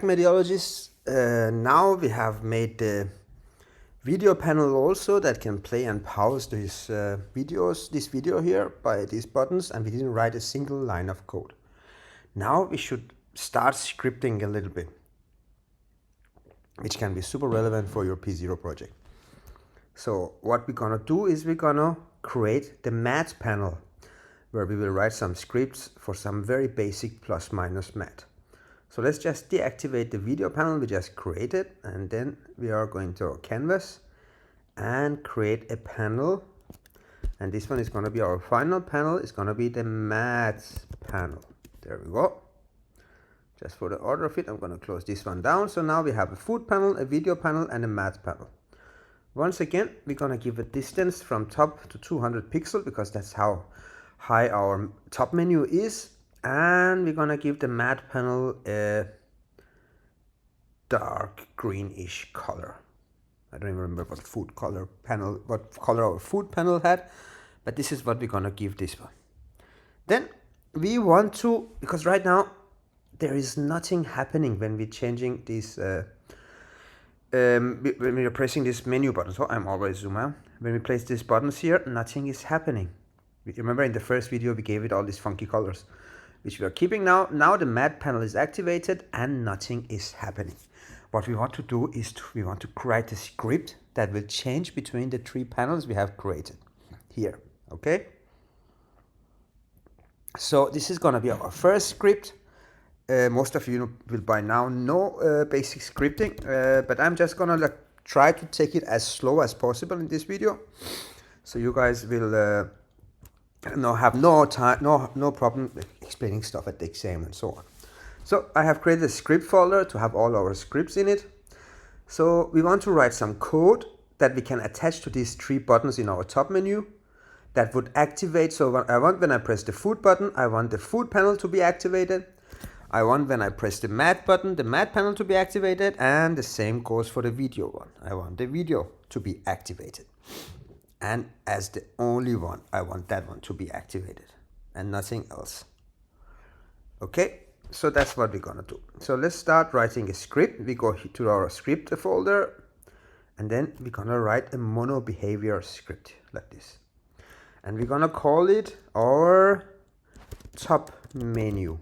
Meteorologists, now we have made the video panel also that can play and pause these this video here by these buttons, and we didn't write a single line of code. Now we should start scripting a little bit, which can be super relevant for your P0 project. So what we're gonna do is we're gonna create the math panel, where we will write some scripts for some very basic plus minus math. So let's just deactivate the video panel we just created, and then we are going to our canvas and create a panel, and this one is going to be our final panel. It's going to be the math panel. There we go. Just for the order of it, I'm going to close this one down. So now we have a food panel, a video panel, and a math panel. Once again, we're going to give a distance from top to 200 pixels because that's how high our top menu is. And we're gonna give the matte panel a dark greenish color. I don't even remember what color our food panel had, but this is what we're gonna give this one. Then we want to, because right now there is nothing happening when we're changing this, when we are pressing this menu button. So I'm always zoom out. When we place these buttons here, nothing is happening. Remember in the first video we gave it all these funky colors, which we are keeping now. Now the matte panel is activated and nothing is happening. What we want to do is we want to create a script that will change between the three panels we have created here, okay? So this is gonna be our first script. Most of you will by now know basic scripting, but I'm just gonna try to take it as slow as possible in this video. So you guys will have no problem explaining stuff at the exam and so on. So I have created a script folder to have all our scripts in it. So we want to write some code that we can attach to these three buttons in our top menu that would activate. So when I press the food button, I want the food panel to be activated. I want when I press the math button, the math panel to be activated, and the same goes for the video one. I want the video to be activated. And as the only one, I want that one to be activated and nothing else. Okay, so that's what we're gonna do. So let's start writing a script. We go to our script folder, and then we're gonna write a mono behavior script like this. And we're gonna call it our top menu.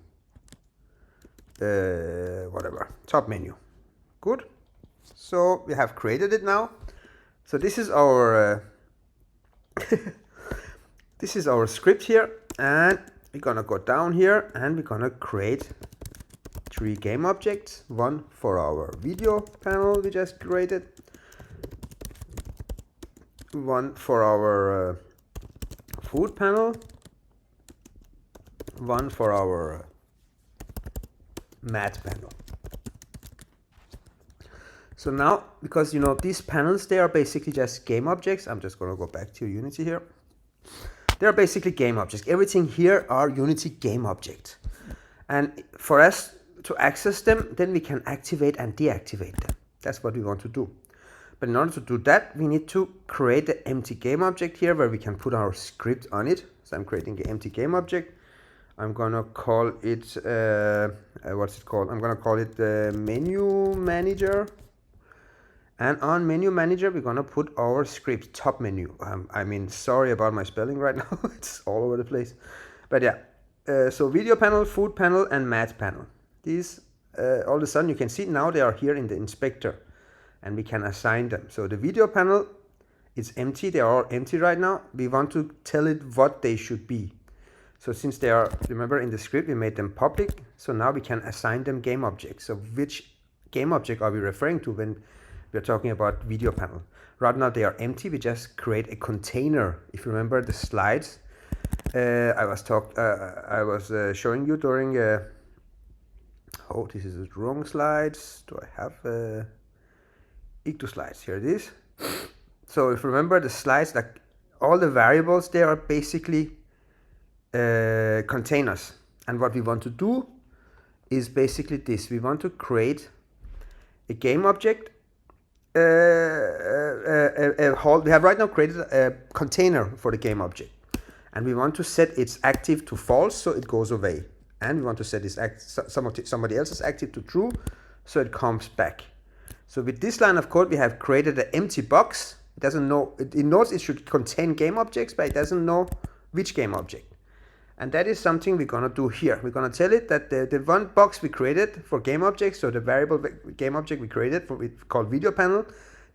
Top menu. Good. So we have created it now. So this is our this is our script here, and we're gonna go down here and we're gonna create three game objects. One for our video panel we just created, one for our food panel, one for our math panel. So now, because you know these panels, they are basically just game objects. I'm just going to go back to Unity here. They're basically game objects. Everything here are Unity game objects. And for us to access them, then we can activate and deactivate them. That's what we want to do. But in order to do that, we need to create an empty game object here where we can put our script on it. So I'm creating an empty game object. I'm going to call it, what's it called? I'm going to call it the menu manager. And on menu manager, we're gonna put our script top menu. Sorry about my spelling right now. It's all over the place. But yeah, so video panel, food panel, and math panel. These, all of a sudden you can see now they are here in the inspector, and we can assign them. So the video panel is empty. They are all empty right now. We want to tell it what they should be. So since they are, remember in the script, we made them public. So now we can assign them game objects. So which game object are we referring to when we're talking about video panel? Right now they are empty. We just create a container. If you remember the slides I was showing you during oh, this is the wrong slides. Do I have Icto slides? Here it is. So if you remember the slides, like all the variables there are basically containers. And what we want to do is basically this. We want to create a game object. We have right now created a container for the game object, and we want to set its active to false, so it goes away. And we want to set this somebody else's active to true, so it comes back. So with this line of code, we have created an empty box. It doesn't know, it knows it should contain game objects, but it doesn't know which game object. And that is something we're gonna do here. We're gonna tell it that the one box we created for game objects, so the variable game object we created for called video panel,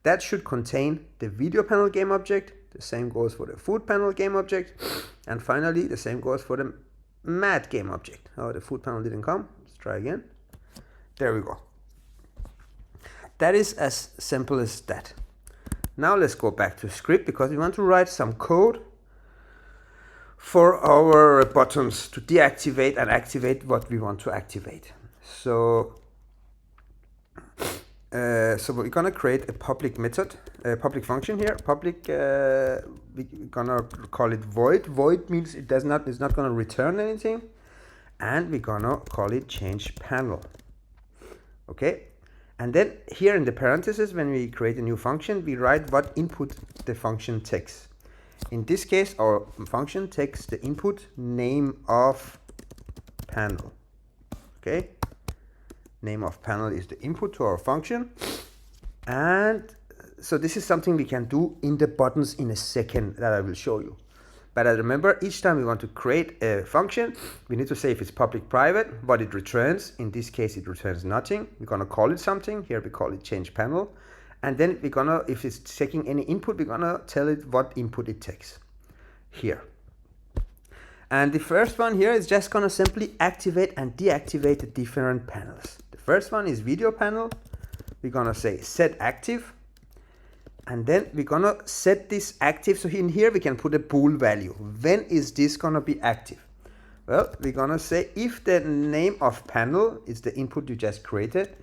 that should contain the video panel game object. The same goes for the food panel game object. And finally, the same goes for the mat game object. Oh, the food panel didn't come. Let's try again. There we go. That is as simple as that. Now let's go back to script because we want to write some code for our buttons to deactivate and activate what we want to activate. So we're gonna create a public method, a public function here. Public, we're gonna call it void. Void means it's not gonna return anything, and we're gonna call it change panel. Okay, and then here in the parentheses, when we create a new function, we write what input the function takes. In this case, our function takes the input name of panel. Okay, name of panel is the input to our function. And so this is something we can do in the buttons in a second that I will show you. But remember, each time we want to create a function, we need to say if it's public, private, what it returns. In this case, it returns nothing. We're gonna call it something. Here we call it change panel. And then we're gonna, if it's taking any input, we're gonna tell it what input it takes here. And the first one here is just gonna simply activate and deactivate the different panels. The first one is video panel. We're gonna say set active. And then we're gonna set this active. So in here we can put a bool value. When is this gonna be active? Well, we're gonna say if the name of panel is the input you just created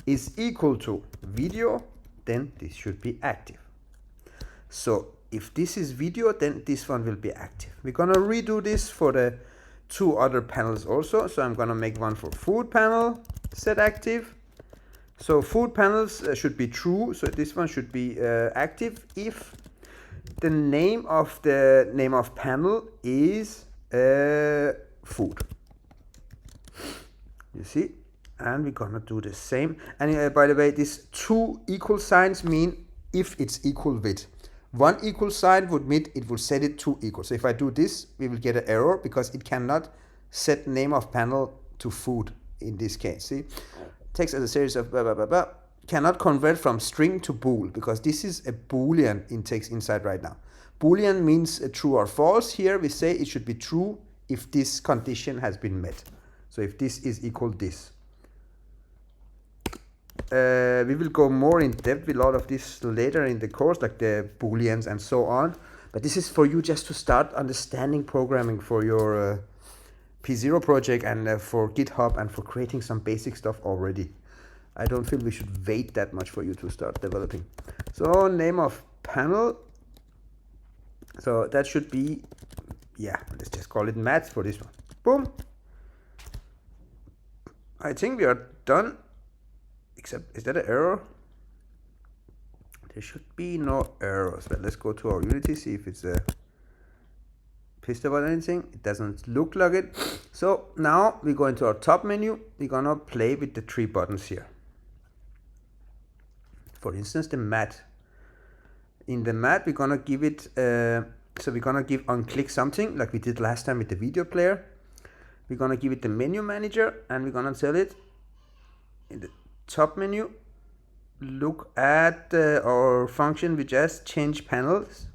is equal to video, then this should be active. So if this is video, then this one will be active. We're gonna redo this for the two other panels also. So I'm gonna make one for food panel, set active. So food panels should be true. So this one should be active if the name of panel is food. You see? And we're gonna do the same. And by the way, these two equal signs mean if it's equal with. One equal sign would mean it will set it to equal. So if I do this, we will get an error because it cannot set name of panel to food in this case. See, text as a series of blah, blah, blah, blah, cannot convert from string to bool because this is a boolean in text inside right now. Boolean means true or false. Here we say it should be true if this condition has been met. So if this is equal this. We will go more in depth with a lot of this later in the course, like the booleans and so on. But this is for you just to start understanding programming for your P0 project and for GitHub and for creating some basic stuff already. I don't feel we should wait that much for you to start developing. So name of panel. So that should be, yeah, let's just call it mat for this one. Boom. I think we are done. Except, is that an error? There should be no errors. But let's go to our Unity, see if it's pissed about anything. It doesn't look like it. So now we go into our top menu. We're gonna play with the three buttons here. For instance, the mat. In the mat, we're gonna give it, so we're gonna give unclick something like we did last time with the video player. We're gonna give it the menu manager and we're gonna tell it in the top menu, look at our function we just change panels,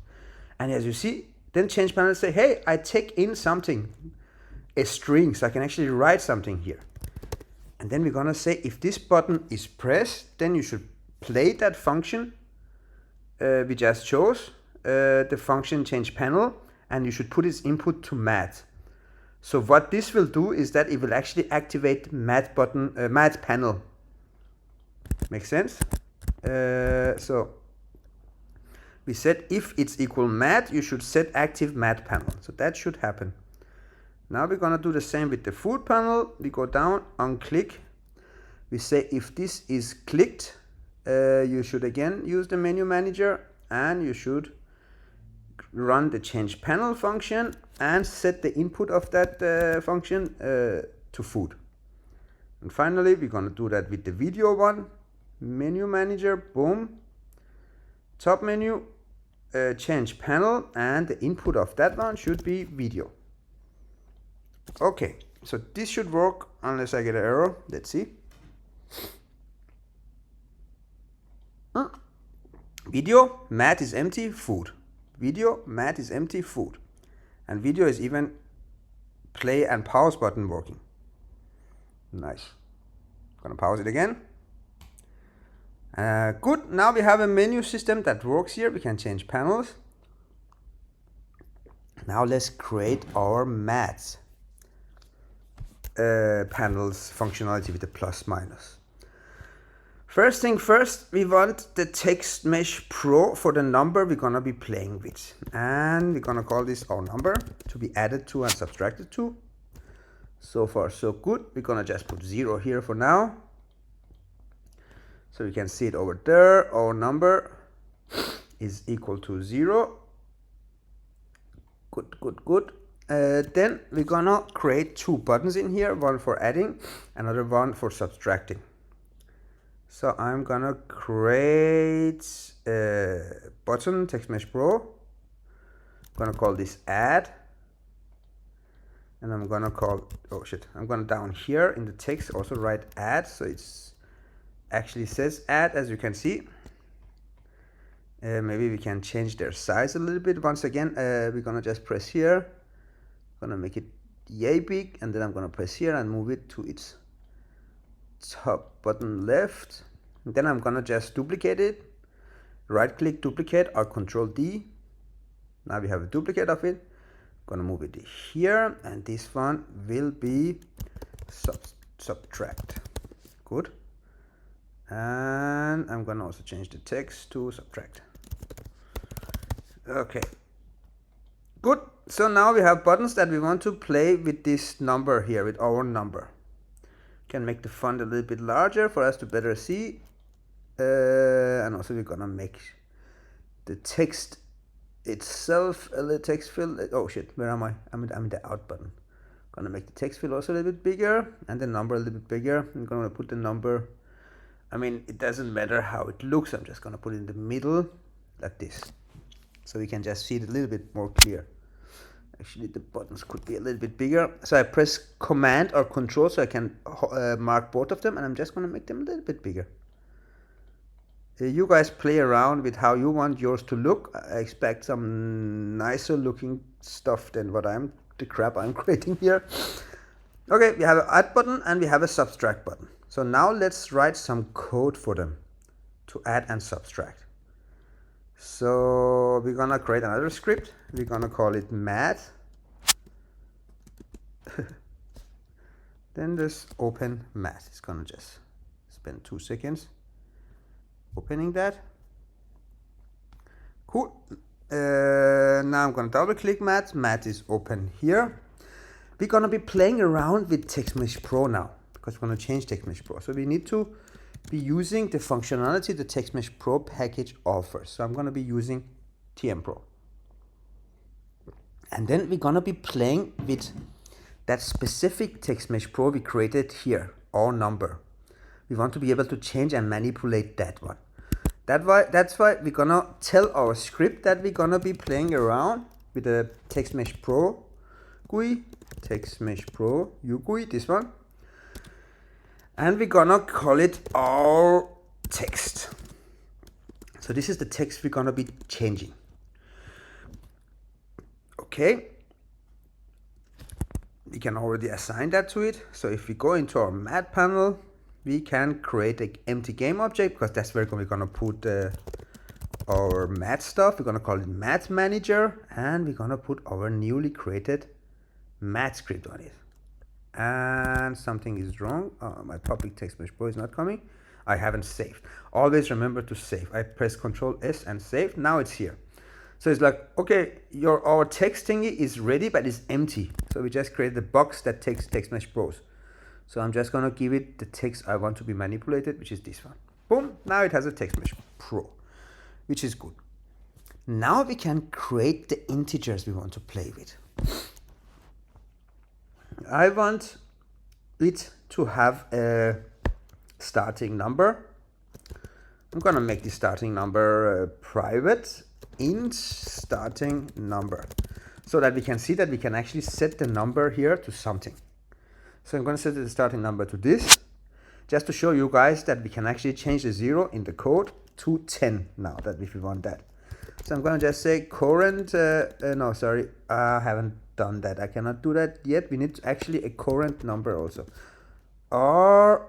and as you see, then change panels say, hey, I take in something, a string, so I can actually write something here. And then we're gonna say if this button is pressed, then you should play that function we just chose, the function change panel, and you should put its input to mat. So what this will do is that it will actually activate mat button, mat panel. Makes sense? So we said if it's equal mat, you should set active mat panel. So that should happen. Now we're gonna do the same with the food panel. We go down, unclick. We say if this is clicked, you should again use the menu manager and you should run the change panel function and set the input of that function to food. And finally, we're going to do that with the video one. Menu manager, boom. Top menu, change panel, and the input of that one should be video. Okay, so this should work unless I get an error. Let's see. Video, mat is empty, food. Video, mat is empty, food. And video is even play and pause button working. Nice. Gonna pause it again. Good, now we have a menu system that works here. We can change panels. Now let's create our mats panels functionality with the plus minus. First thing first, we want the Text Mesh Pro for the number we're gonna be playing with. And we're gonna call this our number to be added to and subtracted to. So far so good. We're gonna just put 0 here for now. So we can see it over there. Our number is equal to 0. Good, good, good. Then we're gonna create 2 buttons in here, one for adding, another one for subtracting. So I'm gonna create a button, Text Mesh Pro. I'm gonna call this add. And I'm gonna call, oh shit, I'm gonna down here in the text also write add. So it's actually says add, as you can see. Maybe we can change their size a little bit. Once again, we're gonna just press here. I'm gonna make it yay big, and then I'm gonna press here and move it to its top button left. And then I'm gonna just duplicate it. Right click, duplicate, or Control D. Now we have a duplicate of it. Gonna move it here, and this one will be subtract. Good. And I'm gonna also change the text to subtract. Okay. Good. So now we have buttons that we want to play with this number here, with our number. Can make the font a little bit larger for us to better see. And also we're gonna make the text itself a little text fill. Oh shit, where am I? I'm in the out button. Gonna make the text fill also a little bit bigger and the number a little bit bigger. I'm gonna put the number, I mean, it doesn't matter how it looks. I'm just gonna put it in the middle like this. So we can just see it a little bit more clear. Actually, the buttons could be a little bit bigger. So I press Command or Control so I can mark both of them, and I'm just gonna make them a little bit bigger. You guys play around with how you want yours to look. I expect some nicer looking stuff than the crap I'm creating here. Okay, we have an add button and we have a subtract button. So now let's write some code for them to add and subtract. So we're gonna create another script. We're gonna call it math. Then this open math. It's gonna just spend 2 seconds opening that. Cool. Now I'm gonna double click math. Math is open here. We're gonna be playing around with Text Mesh Pro now because we're gonna change Text Mesh Pro. So we need to be using the functionality the Text Mesh Pro package offers. So I'm gonna be using TM Pro. And then we're gonna be playing with that specific Text Mesh Pro we created here, our number. We want to be able to change and manipulate that one. That's why we're gonna tell our script that we're gonna be playing around with the Text Mesh Pro GUI, Text Mesh Pro UGUI, this one. And we're gonna call it our text. So this is the text we're gonna be changing. Okay. We can already assign that to it. So if we go into our mat panel, we can create an empty game object because that's where we're gonna put our mat stuff. We're gonna call it mat manager, and we're gonna put our newly created mat script on it. And something is wrong. My public Text Mesh Pro is not coming. I haven't saved. Always remember to save. I press Ctrl S and save. Now it's here. So it's like, okay, our text thingy is ready, but it's empty. So we just created the box that takes Text Mesh Pros. So I'm just gonna give it the text I want to be manipulated, which is this one. Boom, now it has a Text Mesh Pro, which is good. Now we can create the integers we want to play with. I want it to have a starting number. I'm gonna make the starting number private int starting number, so that we can see that we can actually set the number here to something. So I'm gonna set the starting number to this, just to show you guys that we can actually change the 0 in the code to 10 now, that if we want that. So I'm gonna just say current, no, sorry, I haven't done that. I cannot do that yet. We need actually a current number also. Or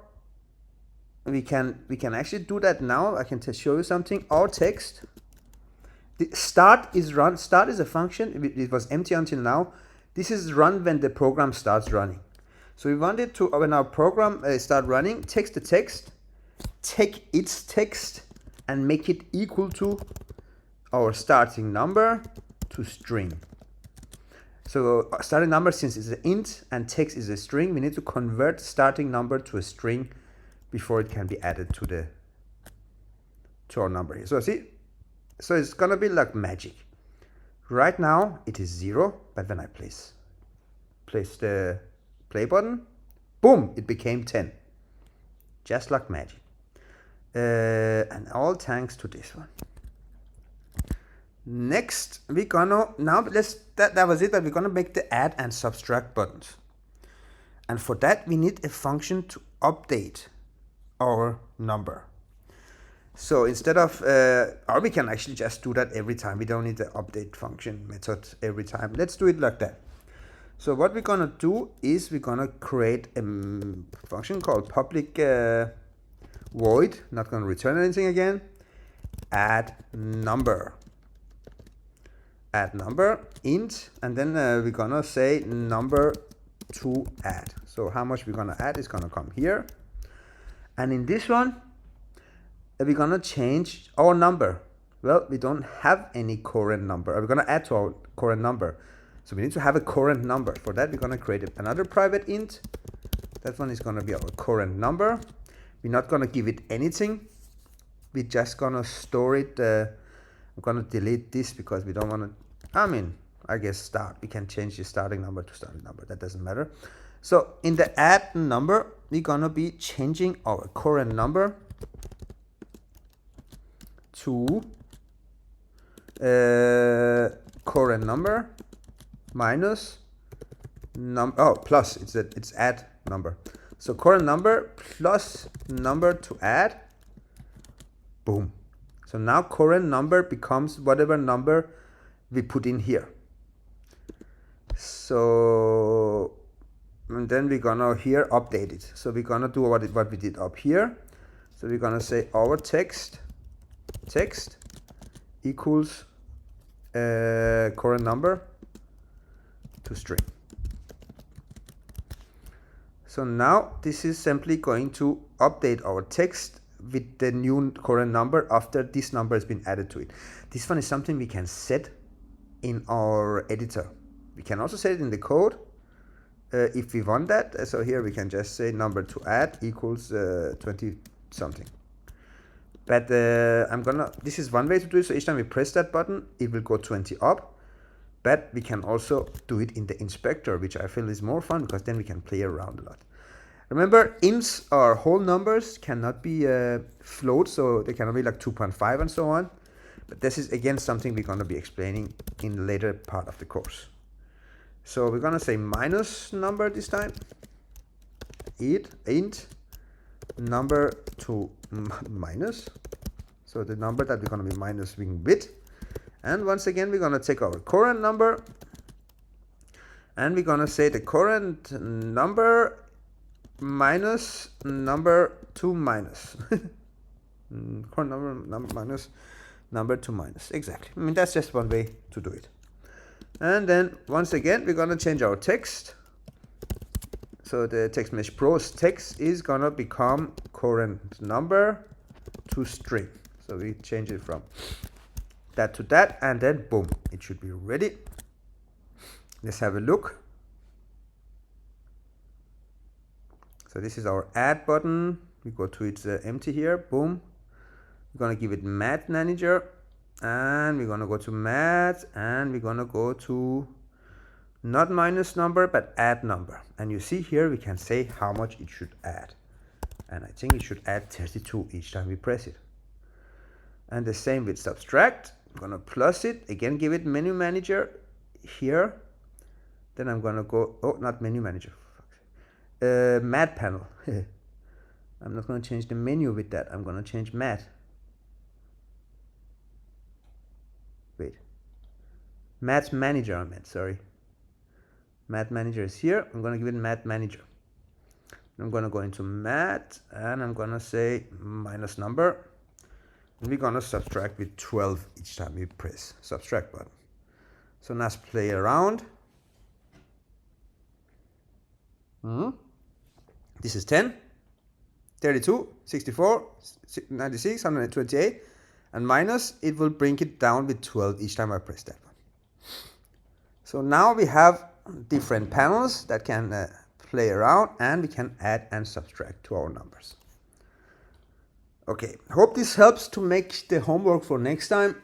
we can actually do that now. I can show you something. Our text, the start is run. Start is a function. It was empty until now. This is run when the program starts running. So we want it to, when our program start running, text the text, take its text and make it equal to our starting number to string. So starting number, since it's an int and text is a string, we need to convert starting number to a string before it can be added to our number here. So see, so it's gonna be like magic. Right now it is 0, but when I place the play button, boom, it became 10, just like magic. And all thanks to this one. Next, we're gonna, now that was it, but we're gonna make the add and subtract buttons. And for that, we need a function to update our number. So instead of, or we can actually just do that every time. We don't need the update function method every time. Let's do it like that. So what we're gonna do is we're gonna create a function called public void, not gonna return anything again, add number int, and then we're gonna say number to add. So how much we're gonna add is gonna come here, and in this one we're gonna change our number. Well, we don't have any current number. We're gonna add to our current number, so we need to have a current number. For that, we're gonna create another private int. That one is gonna be our current number. We're not gonna give it anything. We're just gonna store it. I'm gonna delete this because we don't want to, I guess start. We can change the starting number to starting number. That doesn't matter. So in the add number, we're gonna be changing our current number to current number minus plus, it's add number. So current number plus number to add, boom. So now current number becomes whatever number we put in here. So, and then we're gonna here update it. So we're gonna do what we did up here. So we're gonna say our text equals current number to string. So now this is simply going to update our text with the new current number after this number has been added to it. This one is something we can set in our editor. We can also set it in the code if we want that. So here we can just say number to add equals 20 something. But this is one way to do it. So each time we press that button, it will go 20 up. But we can also do it in the inspector, which I feel is more fun because then we can play around a lot. Remember, ints or whole numbers cannot be floats, so they cannot be like 2.5 and so on. But this is again something we're going to be explaining in the later part of the course. So we're going to say minus number this time. Int number to minus. So the number that we're going to be minusing with. And once again, we're going to take our current number. And we're going to say the current number minus number to minus. Current number minus number to minus. Exactly. That's just one way to do it. And then once again, we're going to change our text. So the Text Mesh Pro's text is going to become current number to string. So we change it from that to that, and then boom, it should be ready. Let's have a look. So this is our add button. We go to its empty here, boom. We're gonna give it Math Manager, and we're gonna go to Math, and we're gonna go to Not minus number, but add number. And you see here we can say how much it should add. And I think it should add 32 each time we press it. And the same with subtract. I'm gonna plus it, again give it menu manager here. Then I'm gonna go, oh, not menu manager, math panel. I'm not gonna change the menu with that, I'm gonna change math. Wait, math manager I meant, sorry. Math manager is here, I'm gonna give it math manager. I'm gonna go into math and I'm gonna say minus number. And we're gonna subtract with 12 each time we press subtract button. So now let's play around. This is 10, 32, 64, 96, 128, and minus, it will bring it down with 12 each time I press that one. So now we have different panels that can play around, and we can add and subtract to our numbers. Okay, hope this helps to make the homework for next time.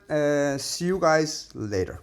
See you guys later.